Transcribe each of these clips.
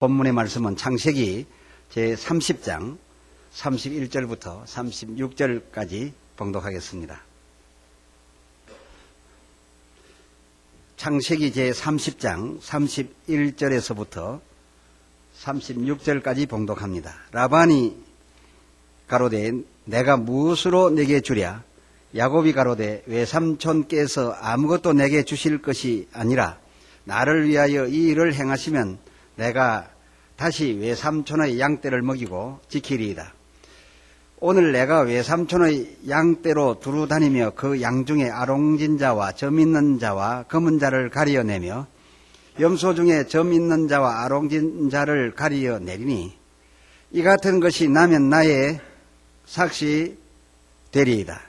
본문의 말씀은 창세기 제30장 31절부터 36절까지 봉독하겠습니다. 창세기 제30장 31절에서부터 36절까지 봉독합니다. 라반이 가로되 내가 무엇으로 내게 주랴? 야곱이 가로되 외삼촌께서 아무것도 내게 주실 것이 아니라 나를 위하여 이 일을 행하시면 내가 다시 외삼촌의 양떼를 먹이고 지키리이다. 오늘 내가 외삼촌의 양떼로 두루 다니며 그 양 중에 아롱진 자와 점 있는 자와 검은 자를 가리어내며 염소 중에 점 있는 자와 아롱진 자를 가리어내리니 이 같은 것이 나면 나의 삭시 되리이다.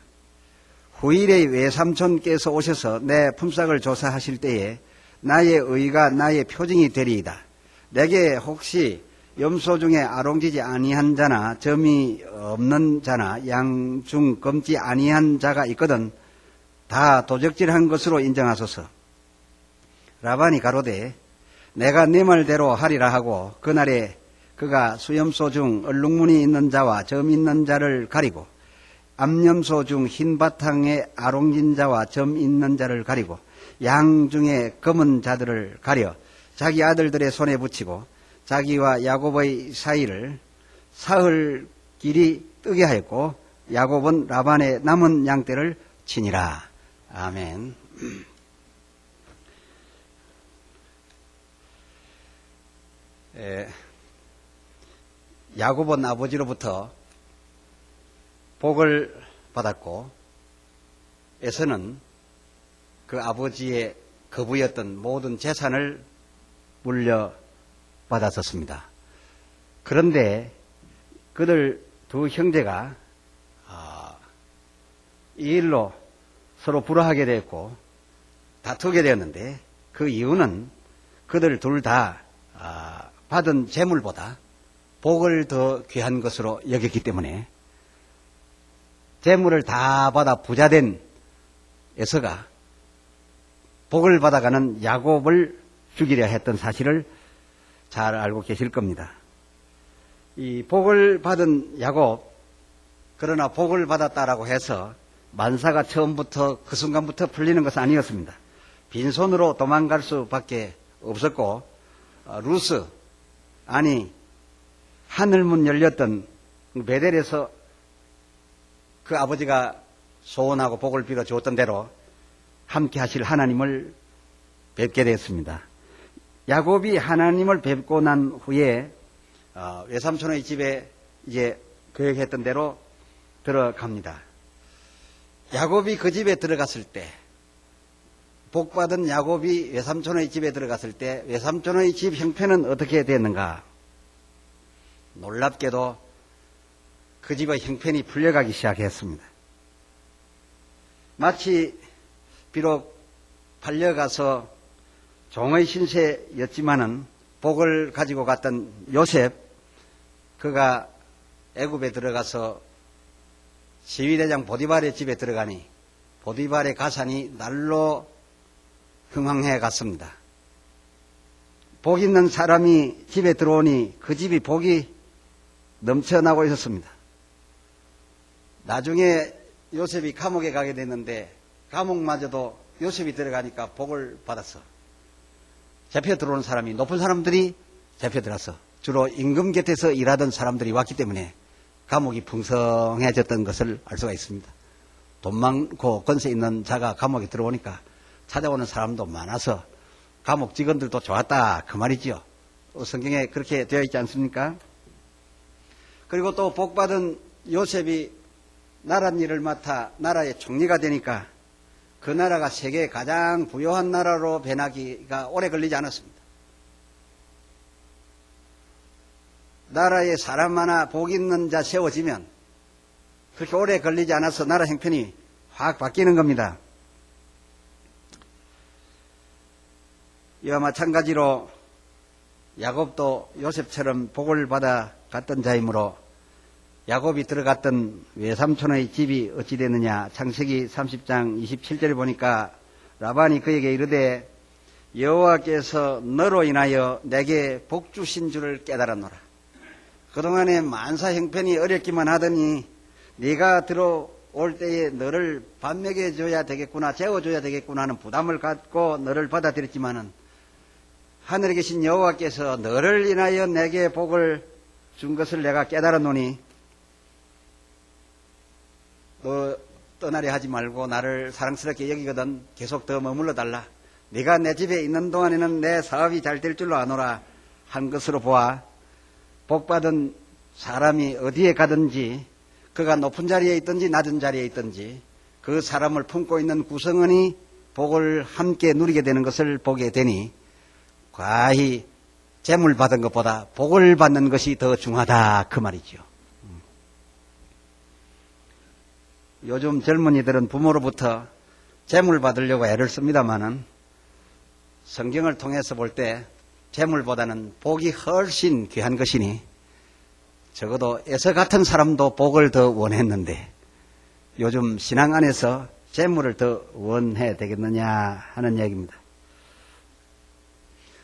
후일에 외삼촌께서 오셔서 내 품삯을 조사하실 때에 나의 의가 나의 표징이 되리이다. 내게 혹시 염소 중에 아롱지지 아니한 자나 점이 없는 자나 양 중 검지 아니한 자가 있거든 다 도적질한 것으로 인정하소서. 라반이 가로되 내가 네 말대로 하리라 하고 그날에 그가 수염소 중 얼룩무늬 있는 자와 점 있는 자를 가리고 암염소 중 흰 바탕에 아롱진 자와 점 있는 자를 가리고 양 중에 검은 자들을 가려 자기 아들들의 손에 붙이고 자기와 야곱의 사이를 사흘 길이 뜨게 하였고 야곱은 라반의 남은 양떼를 치니라. 아멘. 야곱은 아버지로부터 복을 받았고 에서는 그 아버지의 거부였던 모든 재산을 물려받았었습니다. 그런데 그들 두 형제가 이 일로 서로 불화하게 되었고 다투게 되었는데 그 이유는 그들 둘 다 받은 재물보다 복을 더 귀한 것으로 여겼기 때문에 재물을 다 받아 부자된 에서가 복을 받아가는 야곱을 죽이려 했던 사실을 잘 알고 계실 겁니다. 이 복을 받은 야곱, 그러나 복을 받았다라고 해서 만사가 처음부터 그 순간부터 풀리는 것은 아니었습니다. 빈손으로 도망갈 수밖에 없었고 루스, 아니 하늘문 열렸던 베델에서 그 아버지가 소원하고 복을 빌어 주었던 대로 함께 하실 하나님을 뵙게 됐습니다. 야곱이 하나님을 뵙고 난 후에 외삼촌의 집에 이제 계획했던 대로 들어갑니다. 야곱이 그 집에 들어갔을 때, 복받은 야곱이 외삼촌의 집에 들어갔을 때 외삼촌의 집 형편은 어떻게 됐는가? 놀랍게도 그 집의 형편이 풀려가기 시작했습니다. 마치 비록 팔려가서 종의 신세였지만은 복을 가지고 갔던 요셉, 그가 애굽에 들어가서 시위대장 보디발의 집에 들어가니 보디발의 가산이 날로 흥황해 갔습니다. 복 있는 사람이 집에 들어오니 그 집이 복이 넘쳐나고 있었습니다. 나중에 요셉이 감옥에 가게 됐는데 감옥마저도 요셉이 들어가니까 복을 받았어. 잡혀 들어오는 사람이 높은 사람들이 잡혀 들어서 주로 임금 곁에서 일하던 사람들이 왔기 때문에 감옥이 풍성해졌던 것을 알 수가 있습니다. 돈 많고 권세 있는 자가 감옥에 들어오니까 찾아오는 사람도 많아서 감옥 직원들도 좋았다 그 말이지요. 성경에 그렇게 되어 있지 않습니까? 그리고 또 복받은 요셉이 나라 일을 맡아 나라의 총리가 되니까 그 나라가 세계 가장 부유한 나라로 변하기가 오래 걸리지 않았습니다. 나라에 사람 하나 복 있는 자 세워지면 그렇게 오래 걸리지 않아서 나라 형편이 확 바뀌는 겁니다. 이와 마찬가지로 야곱도 요셉처럼 복을 받아 갔던 자이므로 야곱이 들어갔던 외삼촌의 집이 어찌 됐느냐? 창세기 30장 27절에 보니까 라반이 그에게 이르되 여호와께서 너로 인하여 내게 복 주신 줄을 깨달았노라. 그동안에 만사 형편이 어렵기만 하더니 네가 들어올 때에 너를 밥 먹여줘야 되겠구나, 재워줘야 되겠구나 하는 부담을 갖고 너를 받아들였지만은 하늘에 계신 여호와께서 너를 인하여 내게 복을 준 것을 내가 깨달았노니 너 떠나려 하지 말고 나를 사랑스럽게 여기거든 계속 더 머물러 달라. 네가 내 집에 있는 동안에는 내 사업이 잘 될 줄로 아노라 한 것으로 보아 복받은 사람이 어디에 가든지 그가 높은 자리에 있든지 낮은 자리에 있든지 그 사람을 품고 있는 구성원이 복을 함께 누리게 되는 것을 보게 되니 과히 재물 받은 것보다 복을 받는 것이 더 중하다 그 말이죠. 요즘 젊은이들은 부모로부터 재물 받으려고 애를 씁니다마는 성경을 통해서 볼 때 재물보다는 복이 훨씬 귀한 것이니 적어도 에서 같은 사람도 복을 더 원했는데 요즘 신앙 안에서 재물을 더 원해야 되겠느냐 하는 얘기입니다.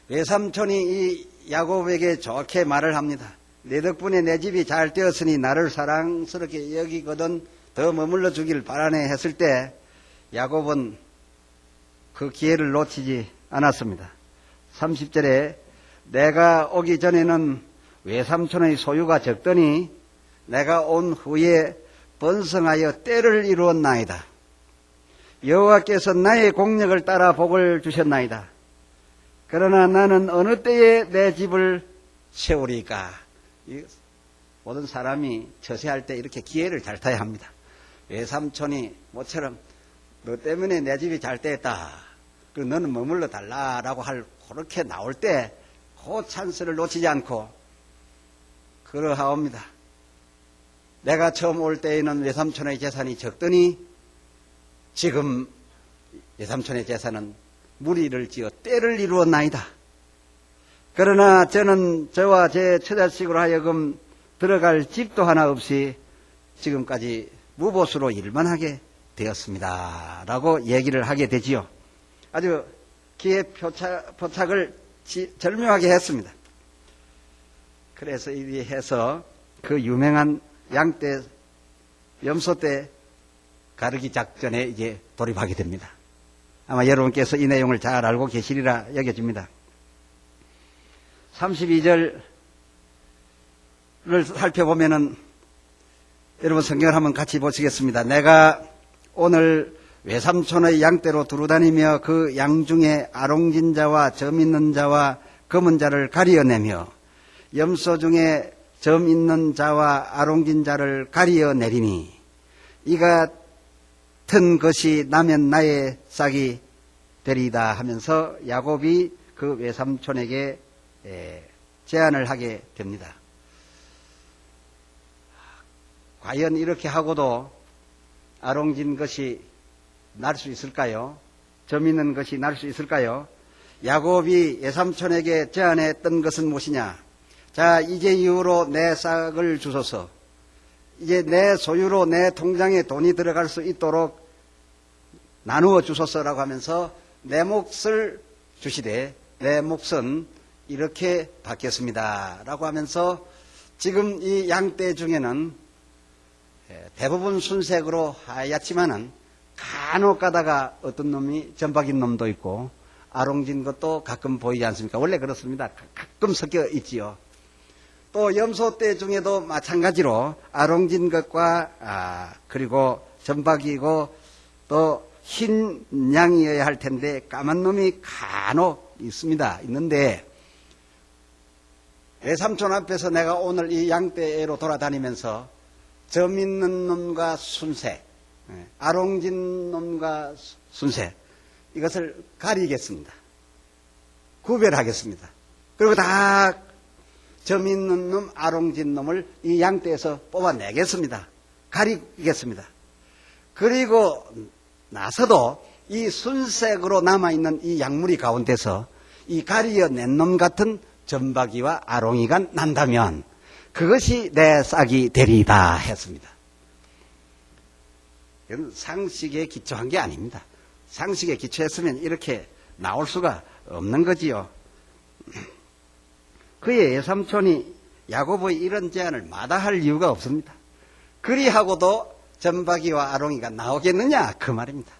외삼촌이 이 야곱에게 좋게 말을 합니다. 내 덕분에 내 집이 잘 되었으니 나를 사랑스럽게 여기거든 더 머물러 주길 바라네 했을 때 야곱은 그 기회를 놓치지 않았습니다. 30절에 내가 오기 전에는 외삼촌의 소유가 적더니 내가 온 후에 번성하여 때를 이루었나이다. 여호와께서 나의 공력을 따라 복을 주셨나이다. 그러나 나는 어느 때에 내 집을 세우리까. 모든 사람이 처세할 때 이렇게 기회를 잘 타야 합니다. 외삼촌이 모처럼 너 때문에 내 집이 잘 됐다. 그리고 너는 머물러 달라라고 그렇게 나올 때 그 찬스를 놓치지 않고 그러하옵니다. 내가 처음 올 때에는 외삼촌의 재산이 적더니 지금 외삼촌의 재산은 무리를 지어 때를 이루었나이다. 그러나 저는 저와 제 처자식으로 하여금 들어갈 집도 하나 없이 지금까지 무보수로 일만 하게 되었습니다. 라고 얘기를 하게 되지요. 아주 기회포착을 절묘하게 했습니다. 그래서 이리 해서 그 유명한 양떼, 염소떼 가르기 작전에 이제 돌입하게 됩니다. 아마 여러분께서 이 내용을 잘 알고 계시리라 여겨집니다. 32절을 살펴보면은 여러분 성경을 한번 같이 보시겠습니다. 내가 오늘 외삼촌의 양떼로 두루다니며 그 양 중에 아롱진 자와 점 있는 자와 검은 자를 가리어내며 염소 중에 점 있는 자와 아롱진 자를 가리어내리니 이 같은 것이 나면 나의 싹이 되리이다 하면서 야곱이 그 외삼촌에게 제안을 하게 됩니다. 과연 이렇게 하고도 아롱진 것이 날 수 있을까요? 점 있는 것이 날 수 있을까요? 야곱이 외삼촌에게 제안했던 것은 무엇이냐? 자, 이제 이후로 내 싹을 주소서. 이제 내 소유로 내 통장에 돈이 들어갈 수 있도록 나누어 주소서라고 하면서 내 몫을 주시되 내 몫은 이렇게 받겠습니다. 라고 하면서 지금 이 양떼 중에는 대부분 순색으로 하얗지만은 간혹 가다가 어떤 놈이 점박인 놈도 있고 아롱진 것도 가끔 보이지 않습니까? 원래 그렇습니다. 가끔 섞여 있지요. 또 염소떼 중에도 마찬가지로 아롱진 것과 그리고 점박이고 또 흰 양이어야 할 텐데 까만 놈이 간혹 있는데 외삼촌 앞에서 내가 오늘 이 양떼로 돌아다니면서 점 있는 놈과 순색, 아롱진 놈과 순색 이것을 가리겠습니다. 구별하겠습니다. 그리고 다 점 있는 놈, 아롱진 놈을 이 양떼에서 뽑아내겠습니다. 가리겠습니다. 그리고 나서도 이 순색으로 남아있는 이 약물이 가운데서 이 가리어낸 놈 같은 점박이와 아롱이가 난다면 그것이 내 싹이 되리이다 했습니다. 이건 상식에 기초한 게 아닙니다. 상식에 기초했으면 이렇게 나올 수가 없는 거지요. 그의 외삼촌이 야곱의 이런 제안을 마다할 이유가 없습니다. 그리하고도 전박이와 아롱이가 나오겠느냐 그 말입니다.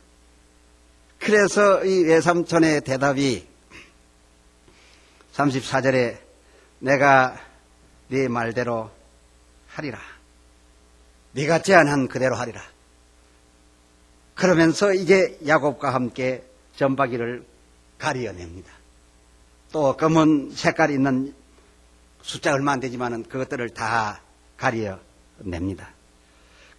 그래서 이 외삼촌의 대답이 34절에 내가 네 말대로 하리라. 네가 제안한 그대로 하리라. 그러면서 이제 야곱과 함께 전박이를 가리어냅니다. 또 검은 색깔 있는 숫자 얼마 안 되지만은 그것들을 다 가려냅니다.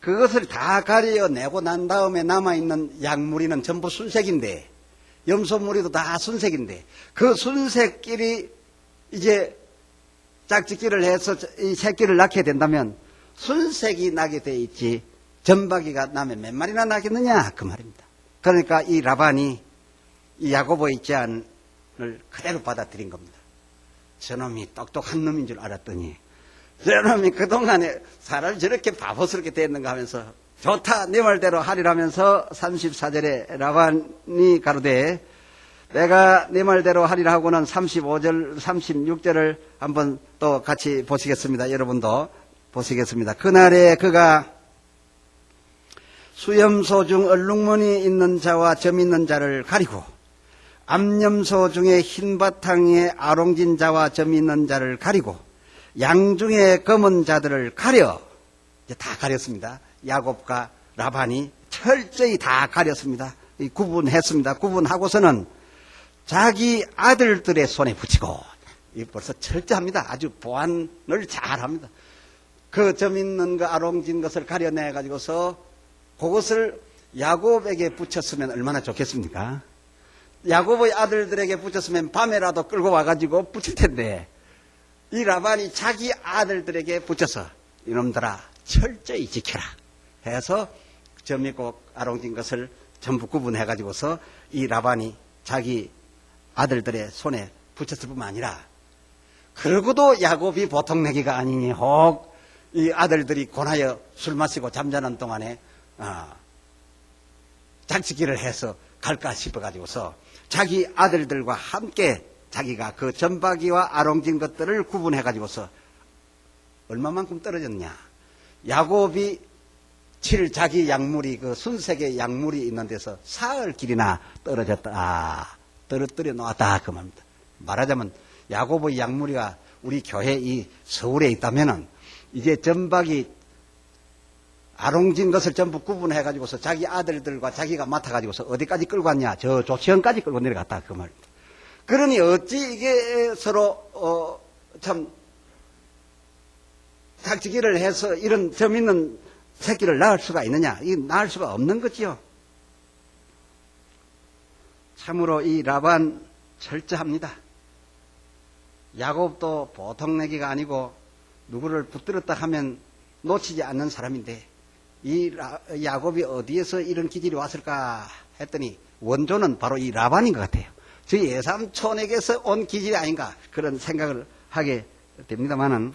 그것을 다 가려내고 난 다음에 남아있는 약무리는 전부 순색인데, 염소무리도 다 순색인데, 그 순색끼리 이제 짝짓기를 해서 이 새끼를 낳게 된다면 순색이 나게 돼 있지 전박이가 나면 몇 마리나 나겠느냐 그 말입니다. 그러니까 이 라반이 이 야곱의 제안을 그대로 받아들인 겁니다. 저놈이 똑똑한 놈인 줄 알았더니 저놈이 그동안에 사람이 저렇게 바보스럽게 됐는가 하면서 좋다 네 말대로 하리라면서 34절에 라반이 가로되 내가 네 말대로 하리라 하고는 35절 36절을 한번 또 같이 보시겠습니다. 여러분도 보시겠습니다. 그날에 그가 수염소 중 얼룩무늬 있는 자와 점 있는 자를 가리고 암염소 중에 흰 바탕에 아롱진 자와 점 있는 자를 가리고 양 중에 검은 자들을 가려 이제 다 가렸습니다. 야곱과 라반이 철저히 다 가렸습니다. 구분했습니다. 구분하고서는 자기 아들들의 손에 붙이고 벌써 철저합니다. 아주 보안을 잘합니다. 그 점 있는 거 아롱진 것을 가려내 가지고서 그것을 야곱에게 붙였으면 얼마나 좋겠습니까? 야곱의 아들들에게 붙였으면 밤에라도 끌고 와가지고 붙일 텐데 이 라반이 자기 아들들에게 붙여서 이놈들아 철저히 지켜라 해서 점 있고 아롱진 것을 전부 구분해가지고서 이 라반이 자기 아들들의 손에 붙였을 뿐만 아니라 그러고도 야곱이 보통 내기가 아니니 혹 이 아들들이 권하여 술 마시고 잠자는 동안에 짝짓기를 해서 갈까 싶어가지고서 자기 아들들과 함께 자기가 그 전박이와 아롱진 것들을 구분해가지고서 얼마만큼 떨어졌냐. 야곱이 칠 자기 약물이 그 순색의 약물이 있는 데서 사흘 길이나 떨어졌다. 떨어뜨려 놓았다. 그 말입니다. 말하자면 야곱의 약물이가 우리 교회 이 서울에 있다면은 이제 전박이 아롱진 것을 전부 구분해가지고서 자기 아들들과 자기가 맡아가지고서 어디까지 끌고 갔냐? 저 조치원까지 끌고 내려갔다. 그 말입니다. 그러니 어찌 이게 서로, 참, 짝짓기를 해서 이런 점 있는 새끼를 낳을 수가 있느냐? 이 낳을 수가 없는 거지요. 참으로 이 라반 철저합니다. 야곱도 보통 내기가 아니고 누구를 붙들었다 하면 놓치지 않는 사람인데 이 야곱이 어디에서 이런 기질이 왔을까 했더니 원조는 바로 이 라반인 것 같아요. 저희 외삼촌에게서 온 기질이 아닌가 그런 생각을 하게 됩니다만은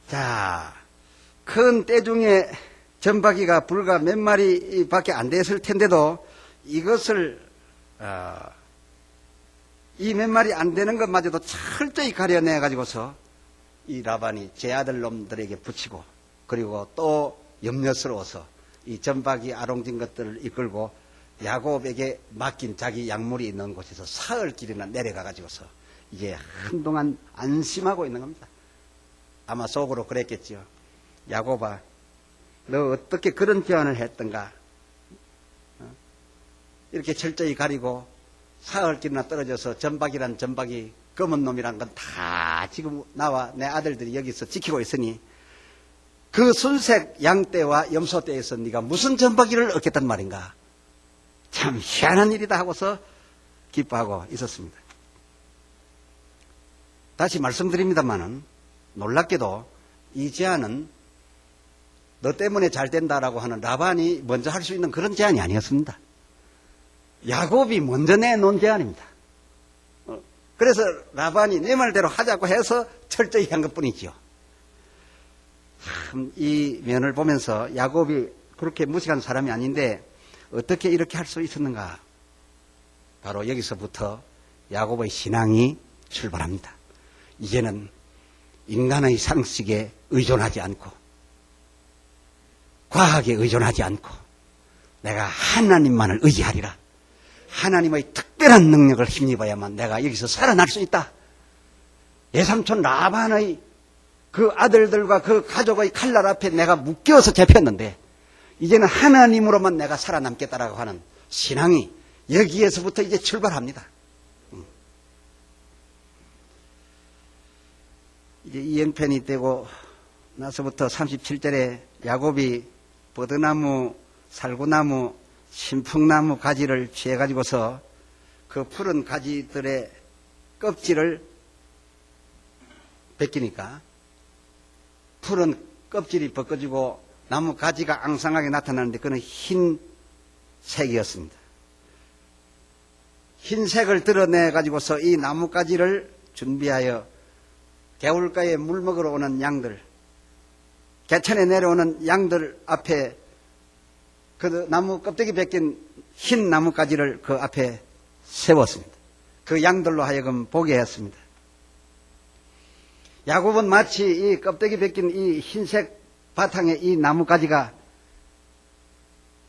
자, 큰 떼 중에 전박이가 불과 몇 마리밖에 안 됐을 텐데도 이것을 이 몇 마리 안 되는 것마저도 철저히 가려내 가지고서 이 라반이 제 아들 놈들에게 붙이고 그리고 또 염려스러워서 이 전박이 아롱진 것들을 이끌고 야곱에게 맡긴 자기 약물이 있는 곳에서 사흘 길이나 내려가 가지고서 이제 한동안 안심하고 있는 겁니다. 아마 속으로 그랬겠지요. 야곱아, 너 어떻게 그런 제안을 했던가? 이렇게 철저히 가리고 사흘 길이나 떨어져서 전박이란 전박이 검은 놈이란 건 다 지금 나와 내 아들들이 여기서 지키고 있으니 그 순색 양떼와 염소떼에서 네가 무슨 전박이를 얻겠단 말인가? 참 희한한 일이다 하고서 기뻐하고 있었습니다. 다시 말씀드립니다마는 놀랍게도 이 제안은 너 때문에 잘 된다라고 하는 라반이 먼저 할 수 있는 그런 제안이 아니었습니다. 야곱이 먼저 내놓은 제안입니다. 그래서 라반이 내 말대로 하자고 해서 철저히 한 것뿐이지요. 참 이 면을 보면서 야곱이 그렇게 무식한 사람이 아닌데 어떻게 이렇게 할 수 있었는가? 바로 여기서부터 야곱의 신앙이 출발합니다. 이제는 인간의 상식에 의존하지 않고 과학에 의존하지 않고 내가 하나님만을 의지하리라. 하나님의 특별한 능력을 힘입어야만 내가 여기서 살아날 수 있다. 외삼촌 라반의 그 아들들과 그 가족의 칼날 앞에 내가 묶여서 잡혔는데 이제는 하나님으로만 내가 살아남겠다라고 하는 신앙이 여기에서부터 이제 출발합니다. 이제 이 형편이 되고 나서부터 37절에 야곱이 버드나무, 살구나무, 신풍나무 가지를 취해가지고서 그 푸른 가지들의 껍질을 벗기니까 푸른 껍질이 벗겨지고 나무 가지가 앙상하게 나타나는데 그는 흰색이었습니다. 흰색을 드러내가지고서 이 나무 가지를 준비하여 개울가에 물 먹으러 오는 양들, 개천에 내려오는 양들 앞에 그 나무 껍데기 벗긴 흰 나뭇가지를 그 앞에 세웠습니다. 그 양들로 하여금 보게 했습니다. 야곱은 마치 이 껍데기 벗긴 이 흰색 바탕에 이 나뭇가지가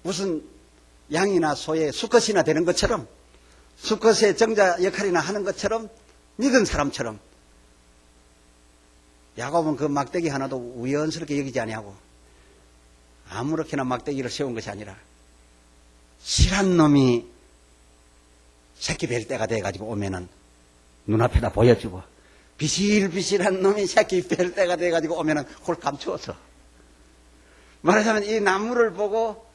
무슨 양이나 소의 수컷이나 되는 것처럼 수컷의 정자 역할이나 하는 것처럼 믿은 사람처럼 야곱은 그 막대기 하나도 우연스럽게 여기지 아니하고 아무렇게나 막대기를 세운 것이 아니라 실한 놈이 새끼 뵐 때가 돼가지고 오면은 눈앞에다 보여주고 비실비실한 놈이 새끼 뵐 때가 돼가지고 오면은 그걸 감추어서 말하자면 이 나무를 보고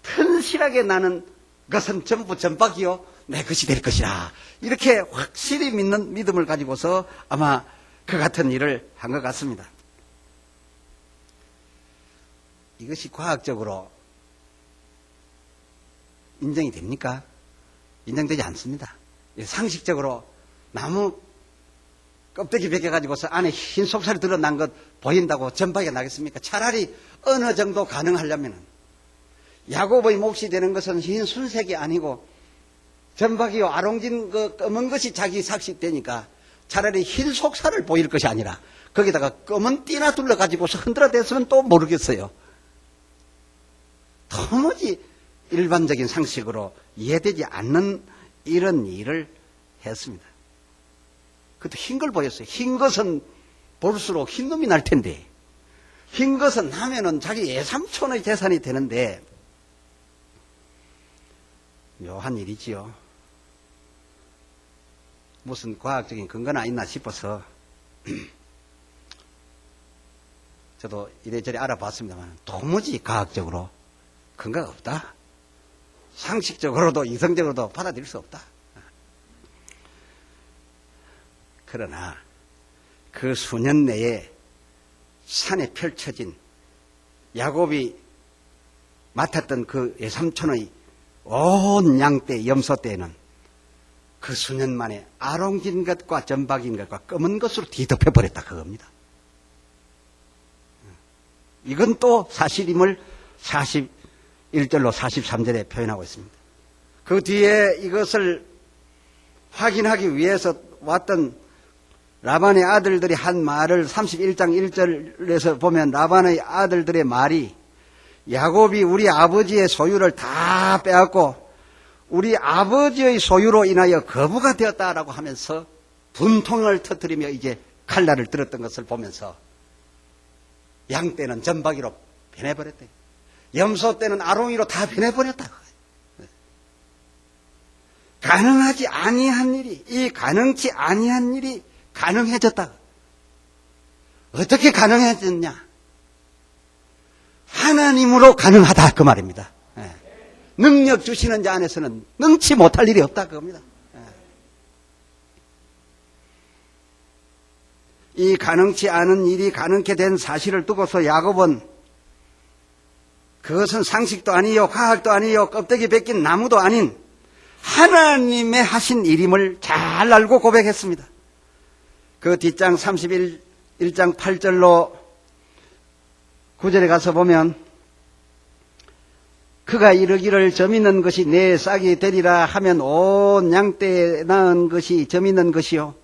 튼실하게 나는 것은 전부 전박이요 내 것이 될 것이라 이렇게 확실히 믿는 믿음을 가지고서 아마 그 같은 일을 한 것 같습니다. 이것이 과학적으로 인정이 됩니까? 인정되지 않습니다. 상식적으로 나무 껍데기 벗겨가지고서 안에 흰 속살이 드러난 것 보인다고 전박이 나겠습니까? 차라리 어느 정도 가능하려면은 야곱의 몫이 되는 것은 흰 순색이 아니고 전박이요 아롱진 그 검은 것이 자기 삭식되니까 차라리 흰 속살을 보일 것이 아니라 거기다가 검은 띠나 둘러가지고서 흔들어댔으면 또 모르겠어요. 도무지 일반적인 상식으로 이해되지 않는 이런 일을 했습니다. 그것도 흰 걸 보였어요. 흰 것은 볼수록 흰 놈이 날 텐데 흰 것은 하면은 자기 예삼촌의 재산이 되는데 묘한 일이지요. 무슨 과학적인 근거나 있나 싶어서 저도 이래저래 알아봤습니다만 도무지 과학적으로 근거가 없다. 상식적으로도 이성적으로도 받아들일 수 없다. 그러나 그 수년 내에 산에 펼쳐진 야곱이 맡았던 그 외삼촌의 온 양떼 염소떼는 그 수년 만에 아롱진 것과 전박인 것과 검은 것으로 뒤덮여버렸다 그겁니다. 이건 또 사실임을 41절로 43절에 표현하고 있습니다. 그 뒤에 이것을 확인하기 위해서 왔던 라반의 아들들이 한 말을 31장 1절에서 보면 라반의 아들들의 말이 야곱이 우리 아버지의 소유를 다 빼앗고 우리 아버지의 소유로 인하여 거부가 되었다라고 하면서 분통을 터뜨리며 이제 칼날을 들었던 것을 보면서 양떼는 전박이로 변해버렸대. 염소 떼는 아롱이로 다 변해버렸다. 가능하지 아니한 일이, 이 가능치 아니한 일이 가능해졌다. 어떻게 가능해졌냐? 하나님으로 가능하다 그 말입니다. 능력 주시는 자 안에서는 능치 못할 일이 없다 그겁니다. 이 가능치 않은 일이 가능케 된 사실을 두고서 야곱은 그것은 상식도 아니요 과학도 아니요 껍데기 벗긴 나무도 아닌 하나님의 하신 일임을 잘 알고 고백했습니다. 그 뒷장 31장 8절로 9절에 가서 보면 그가 이르기를 점 있는 것이 내 싹이 되리라 하면 온 양떼에 낳은 것이 점 있는 것이요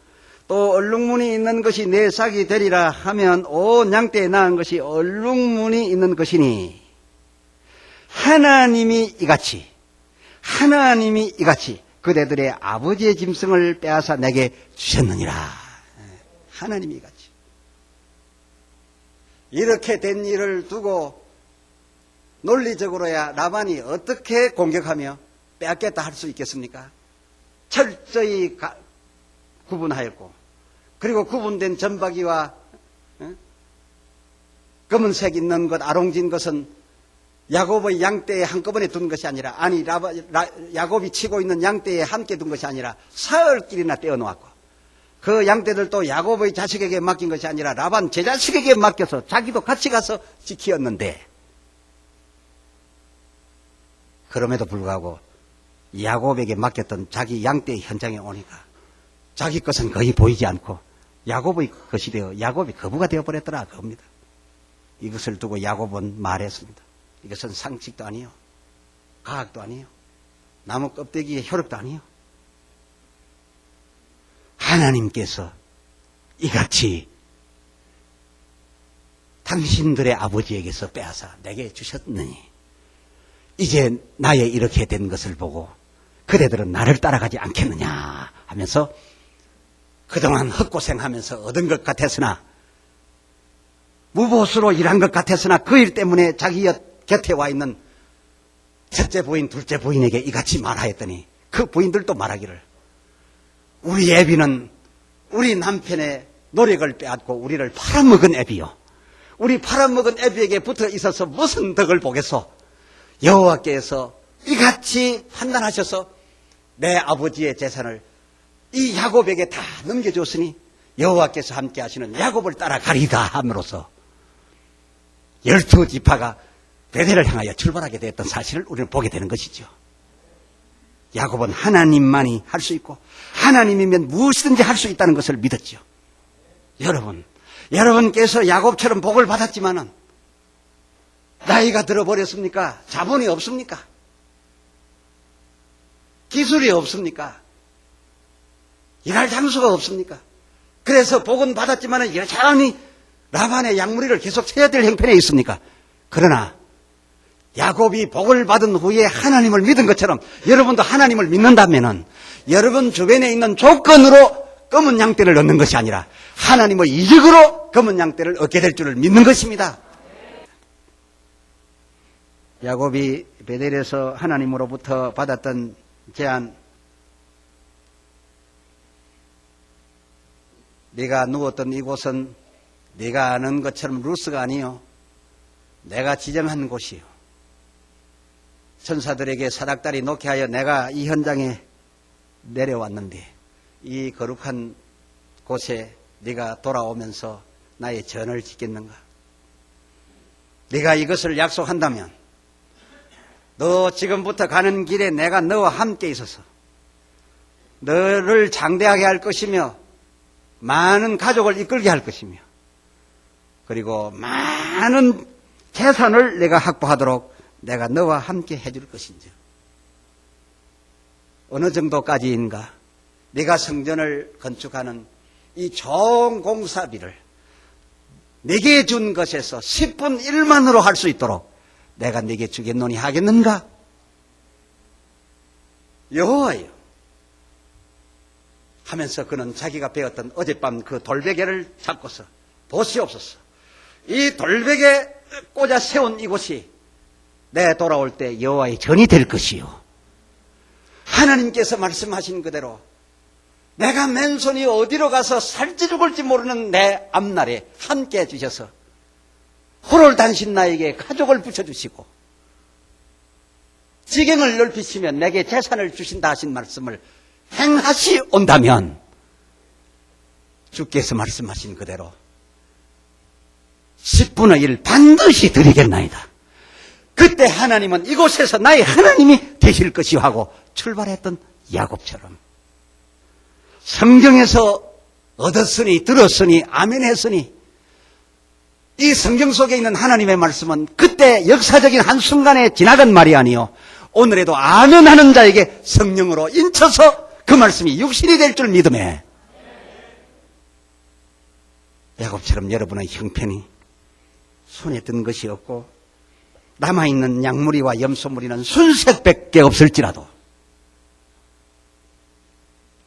또 얼룩무늬 있는 것이 내 싹이 되리라 하면 온 양떼에 낳은 것이 얼룩무늬 있는 것이니 하나님이 이같이 그대들의 아버지의 짐승을 빼앗아 내게 주셨느니라. 하나님이 이같이 이렇게 된 일을 두고 논리적으로야 라반이 어떻게 공격하며 빼앗겠다 할 수 있겠습니까? 철저히 구분하였고 그리고 구분된 점박이와 검은색 있는 것 아롱진 것은 야곱의 양떼에 한꺼번에 둔 것이 아니라 야곱이 치고 있는 양떼에 함께 둔 것이 아니라 사흘길이나 떼어놓았고 그 양떼들도 야곱의 자식에게 맡긴 것이 아니라 라반 제 자식에게 맡겨서 자기도 같이 가서 지키었는데 그럼에도 불구하고 야곱에게 맡겼던 자기 양떼의 현장에 오니까 자기 것은 거의 보이지 않고 야곱의 것이 되어 야곱이 거부가 되어버렸더라 그겁니다. 이것을 두고 야곱은 말했습니다. 이것은 상식도 아니요 과학도 아니요 나무 껍데기의 혈육도 아니요 하나님께서 이같이 당신들의 아버지에게서 빼앗아 내게 주셨느니 이제 나의 이렇게 된 것을 보고 그대들은 나를 따라가지 않겠느냐 하면서 그동안 헛고생하면서 얻은 것 같았으나 무보수로 일한 것 같았으나 그 일 때문에 자기 곁에 와 있는 첫째 부인, 둘째 부인에게 이같이 말하였더니 그 부인들도 말하기를 우리 애비는 우리 남편의 노력을 빼앗고 우리를 팔아먹은 애비요. 우리 팔아먹은 애비에게 붙어 있어서 무슨 덕을 보겠소. 여호와께서 이같이 판단하셔서 내 아버지의 재산을 이 야곱에게 다 넘겨줬으니 여호와께서 함께 하시는 야곱을 따라가리다 함으로써 12지파가 베델을 향하여 출발하게 되었던 사실을 우리는 보게 되는 것이죠. 야곱은 하나님만이 할 수 있고 하나님이면 무엇이든지 할 수 있다는 것을 믿었죠. 여러분께서 야곱처럼 복을 받았지만은 나이가 들어버렸습니까? 자본이 없습니까? 기술이 없습니까? 일할 장소가 없습니까? 그래서 복은 받았지만은 여전히 라반의 양무리를 계속 쳐야 될 형편에 있습니까? 그러나 야곱이 복을 받은 후에 하나님을 믿은 것처럼 여러분도 하나님을 믿는다면은 여러분 주변에 있는 조건으로 검은 양떼를 얻는 것이 아니라 하나님의 이적으로 검은 양떼를 얻게 될 줄을 믿는 것입니다. 야곱이 베델에서 하나님으로부터 받았던 제안, 네가 누웠던 이곳은 네가 아는 것처럼 루스가 아니요 내가 지정한 곳이요 천사들에게 사닥다리 놓게 하여 내가 이 현장에 내려왔는데 이 거룩한 곳에 네가 돌아오면서 나의 전을 지켰는가? 네가 이것을 약속한다면 너 지금부터 가는 길에 내가 너와 함께 있어서 너를 장대하게 할 것이며 많은 가족을 이끌게 할 것이며 그리고 많은 재산을 내가 확보하도록 내가 너와 함께 해줄 것인지 어느 정도까지인가 네가 성전을 건축하는 이 총공사비를 내게 준 것에서 10분 1만으로 할 수 있도록 내가 네게 주겠노니 하겠는가? 여호와여 하면서 그는 자기가 배웠던 어젯밤 그 돌베개를 잡고서 보시옵소서 이 돌베개 꽂아 세운 이곳이 내 돌아올 때 여호와의 전이 될 것이요 하나님께서 말씀하신 그대로 내가 맨손이 어디로 가서 살지 죽을지 모르는 내 앞날에 함께 해주셔서 호롤단신 나에게 가족을 붙여주시고 지경을 넓히시면 내게 재산을 주신다 하신 말씀을 행하시온다면 주께서 말씀하신 그대로 10분의 1 반드시 드리겠나이다. 그때 하나님은 이곳에서 나의 하나님이 되실 것이요 하고 출발했던 야곱처럼 성경에서 얻었으니 들었으니 아멘 했으니 이 성경 속에 있는 하나님의 말씀은 그때 역사적인 한순간에 지나간 말이 아니요, 오늘에도 아멘하는 자에게 성령으로 인쳐서 그 말씀이 육신이 될 줄 믿음에, 야곱처럼 여러분의 형편이 손에 든 것이 없고 남아있는 양무리와 염소무리는 순셋밖에 없을지라도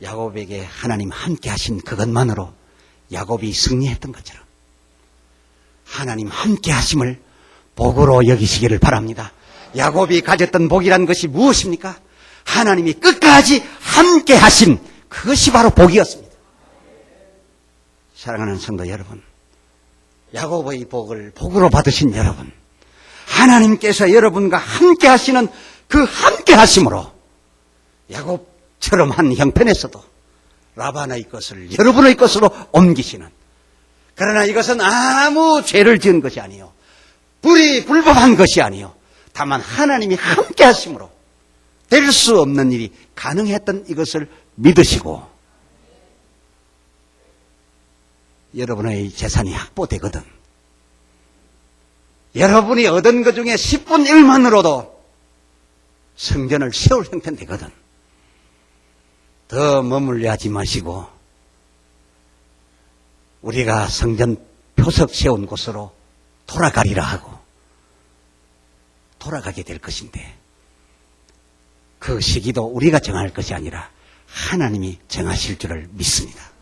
야곱에게 하나님 함께 하신 그것만으로 야곱이 승리했던 것처럼 하나님 함께 하심을 복으로 여기시기를 바랍니다. 야곱이 가졌던 복이란 것이 무엇입니까? 하나님이 끝까지 함께 하심, 그것이 바로 복이었습니다. 사랑하는 성도 여러분, 야곱의 복을 복으로 받으신 여러분, 하나님께서 여러분과 함께 하시는 그 함께 하심으로 야곱처럼 한 형편에서도 라반의 것을 여러분의 것으로 옮기시는, 그러나 이것은 아무 죄를 지은 것이 아니요, 불법한 것이 아니요, 다만 하나님이 함께 하심으로 될 수 없는 일이 가능했던 이것을 믿으시고 여러분의 재산이 확보되거든, 여러분이 얻은 것 중에 10분 1만으로도 성전을 세울 형편 되거든, 더 머물려 하지 마시고 우리가 성전 표석 세운 곳으로 돌아가리라 하고 돌아가게 될 것인데, 그 시기도 우리가 정할 것이 아니라 하나님이 정하실 줄을 믿습니다.